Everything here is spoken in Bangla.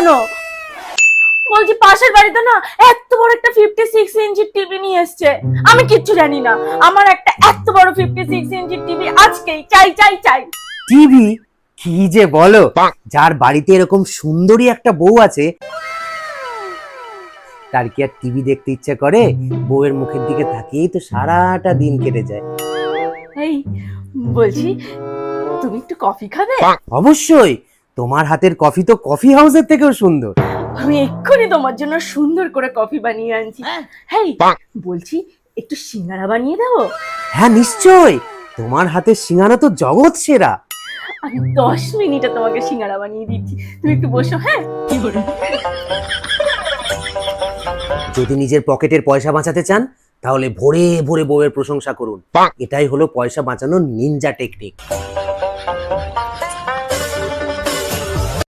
কেন? বলছি পাশের বাড়িতে না এত বড় একটা 56 ইঞ্চির টিভি নিয়ে এসছে। আমি কিচ্ছু জানি না, আমার একটা এত বড় 56 ইঞ্চির টিভি আজকেই চাই চাই চাই। টিভি? কি যে বলো, যার বাড়িতে এরকম সুন্দরী একটা বউ আছে তার কি আর টিভি দেখতে ইচ্ছে করে? বউয়ের মুখের দিকে তাকিয়েই তো সারাটা দিন কেটে যায়। এই বলছি, তুমি একটু কফি খাবে? অবশ্যই, তোমার হাতের কফি তো কফি হাউসের থেকেও সুন্দর। আমি এক্ষুনি তোমার জন্য সুন্দর করে কফি বানিয়ে আনছি। হেই বলছি, একটু সিঙ্গারা বানিয়ে দেবো? হ্যাঁ নিশ্চয়, তোমার হাতের সিঙ্গারা তো জগৎ সেরা। আমি 10 মিনিটে তোমাকে সিঙ্গারা বানিয়ে দিচ্ছি, তুমি একটু বসো। হ্যাঁ, যদি নিজের পকেটের পয়সা বাঁচাতে চান তাহলে ভোরে ভোরে বউয়ের প্রশংসা করুন। এটাই হলো পয়সা বাঁচানোর নিনজা টেকনিক।